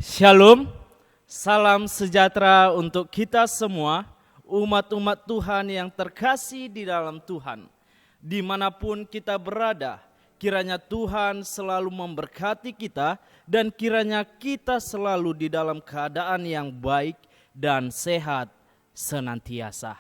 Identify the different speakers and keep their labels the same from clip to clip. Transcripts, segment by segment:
Speaker 1: Shalom, salam sejahtera untuk kita semua, umat-umat Tuhan yang terkasih di dalam Tuhan. Dimanapun kita berada, kiranya Tuhan selalu memberkati kita dan kiranya kita selalu di dalam keadaan yang baik dan sehat senantiasa.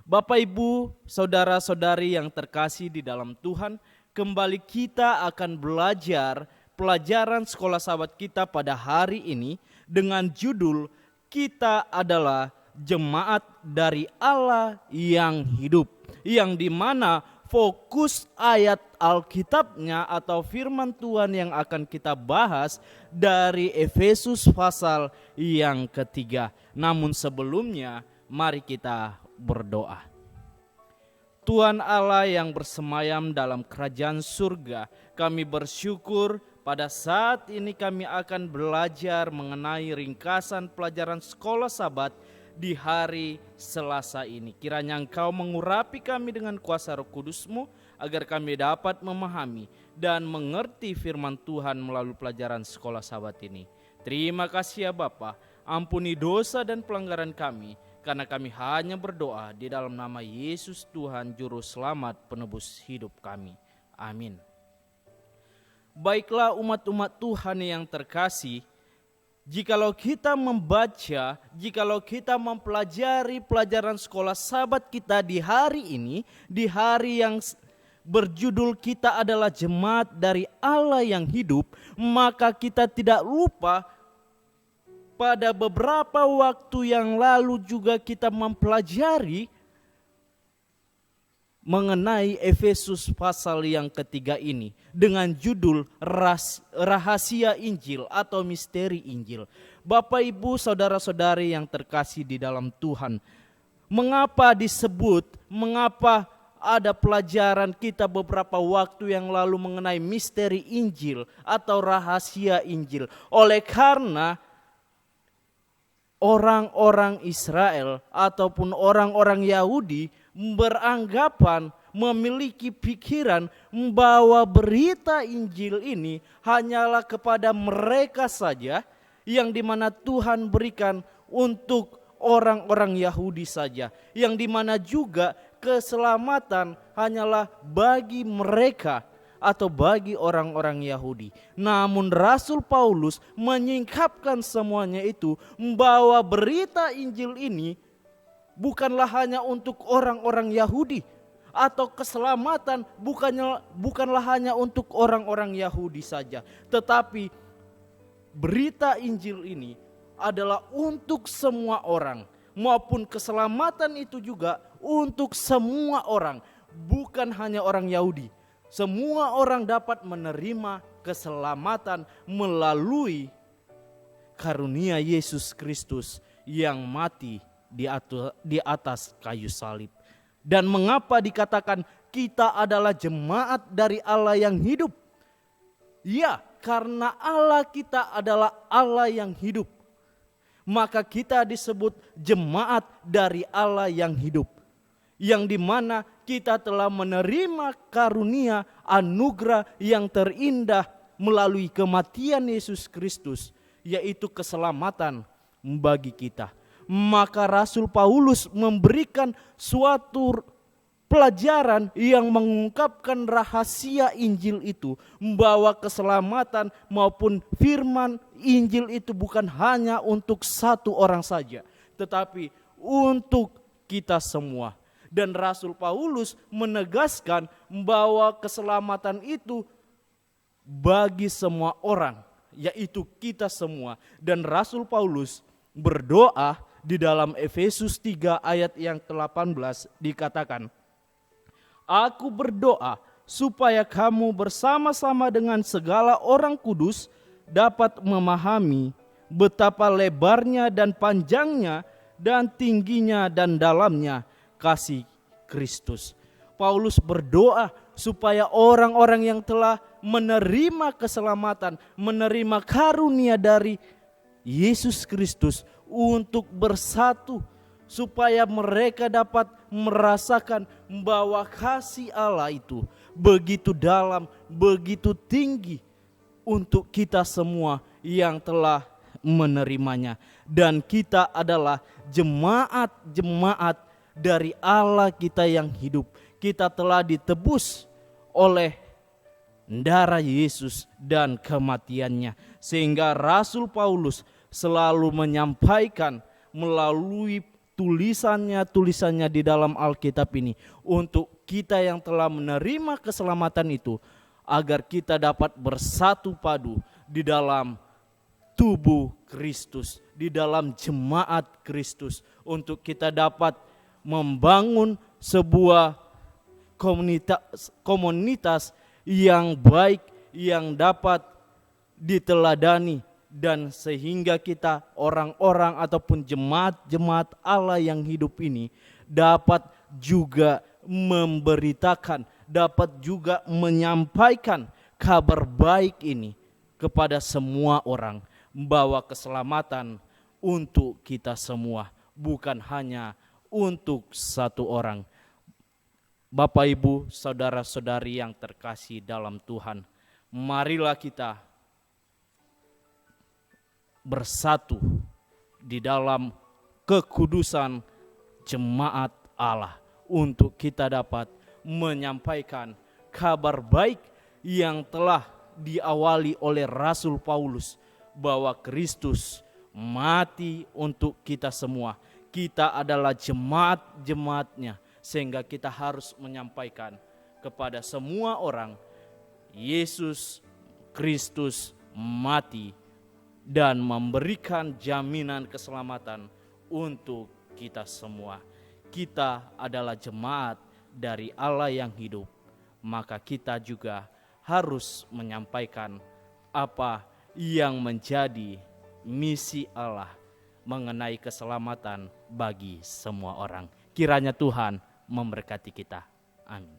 Speaker 1: Bapak, Ibu, saudara-saudari yang terkasih di dalam Tuhan, kembali kita akan belajar pelajaran sekolah sahabat kita pada hari ini dengan judul Kita adalah Jemaat dari Allah yang hidup, yang dimana fokus ayat Alkitabnya atau firman Tuhan yang akan kita bahas dari Efesus pasal yang ketiga. Namun sebelumnya mari kita berdoa. Tuhan Allah yang bersemayam dalam kerajaan surga, kami bersyukur pada saat ini kami akan belajar mengenai ringkasan pelajaran sekolah Sabat di hari Selasa ini. Kiranya Engkau mengurapi kami dengan kuasa Roh Kudus-Mu agar kami dapat memahami dan mengerti firman Tuhan melalui pelajaran sekolah Sabat ini. Terima kasih ya Bapa, ampuni dosa dan pelanggaran kami, karena kami hanya berdoa di dalam nama Yesus Tuhan Juru Selamat penebus hidup kami. Amin. Baiklah umat-umat Tuhan yang terkasih, jikalau kita membaca, jikalau kita mempelajari pelajaran sekolah Sabat kita di hari ini, di hari yang berjudul kita adalah jemaat dari Allah yang hidup, maka kita tidak lupa pada beberapa waktu yang lalu juga kita mempelajari mengenai Efesus pasal yang ketiga ini dengan judul Rahasia Injil atau Misteri Injil. Bapak, Ibu, saudara-saudari yang terkasih di dalam Tuhan, mengapa ada pelajaran kita beberapa waktu yang lalu mengenai misteri Injil atau rahasia Injil? Oleh karena orang-orang Israel ataupun orang-orang Yahudi beranggapan, memiliki pikiran bahwa berita Injil ini hanyalah kepada mereka saja, yang dimana Tuhan berikan untuk orang-orang Yahudi saja, yang dimana juga keselamatan hanyalah bagi mereka atau bagi orang-orang Yahudi. Namun Rasul Paulus menyingkapkan semuanya itu, bahwa berita Injil ini bukanlah hanya untuk orang-orang Yahudi, atau keselamatan bukanlah hanya untuk orang-orang Yahudi saja, tetapi berita Injil ini adalah untuk semua orang, maupun keselamatan itu juga untuk semua orang, bukan hanya orang Yahudi. Semua orang dapat menerima keselamatan melalui karunia Yesus Kristus yang mati di atas kayu salib. Dan mengapa dikatakan kita adalah jemaat dari Allah yang hidup? Ya, karena Allah kita adalah Allah yang hidup, maka kita disebut jemaat dari Allah yang hidup, yang dimana kita telah menerima karunia anugerah yang terindah melalui kematian Yesus Kristus, yaitu keselamatan bagi kita. Maka Rasul Paulus memberikan suatu pelajaran yang mengungkapkan rahasia Injil itu, bahwa keselamatan maupun firman Injil itu bukan hanya untuk satu orang saja, tetapi untuk kita semua. Dan Rasul Paulus menegaskan bahwa keselamatan itu bagi semua orang, yaitu kita semua. Dan Rasul Paulus berdoa di dalam Efesus 3 ayat yang ke-18 dikatakan, Aku berdoa supaya kamu bersama-sama dengan segala orang kudus dapat memahami betapa lebarnya dan panjangnya dan tingginya dan dalamnya kasih Kristus. Paulus berdoa supaya orang-orang yang telah menerima keselamatan, menerima karunia dari Yesus Kristus untuk bersatu, supaya mereka dapat merasakan bahwa kasih Allah itu begitu dalam, begitu tinggi untuk kita semua yang telah menerimanya. Dan kita adalah jemaat-jemaat dari Allah kita yang hidup. Kita telah ditebus oleh darah Yesus dan kematiannya. Sehingga Rasul Paulus selalu menyampaikan melalui tulisannya di dalam Alkitab ini, untuk kita yang telah menerima keselamatan itu, agar kita dapat bersatu padu di dalam tubuh Kristus, di dalam jemaat Kristus, untuk kita dapat membangun sebuah komunitas yang baik, yang dapat diteladani, dan sehingga kita orang-orang ataupun jemaat-jemaat Allah yang hidup ini dapat juga memberitakan, dapat juga menyampaikan kabar baik ini kepada semua orang, membawa keselamatan untuk kita semua, bukan hanya untuk satu orang. Bapak, Ibu, saudara-saudari yang terkasih dalam Tuhan, marilah kita bersatu di dalam kekudusan jemaat Allah, untuk kita dapat menyampaikan kabar baik yang telah diawali oleh Rasul Paulus, bahwa Kristus mati untuk kita semua. Kita adalah jemaat-jemaatnya, sehingga kita harus menyampaikan kepada semua orang, Yesus Kristus mati dan memberikan jaminan keselamatan untuk kita semua. Kita adalah jemaat dari Allah yang hidup, maka kita juga harus menyampaikan apa yang menjadi misi Allah mengenai keselamatan bagi semua orang. Kiranya Tuhan memberkati kita. Amin.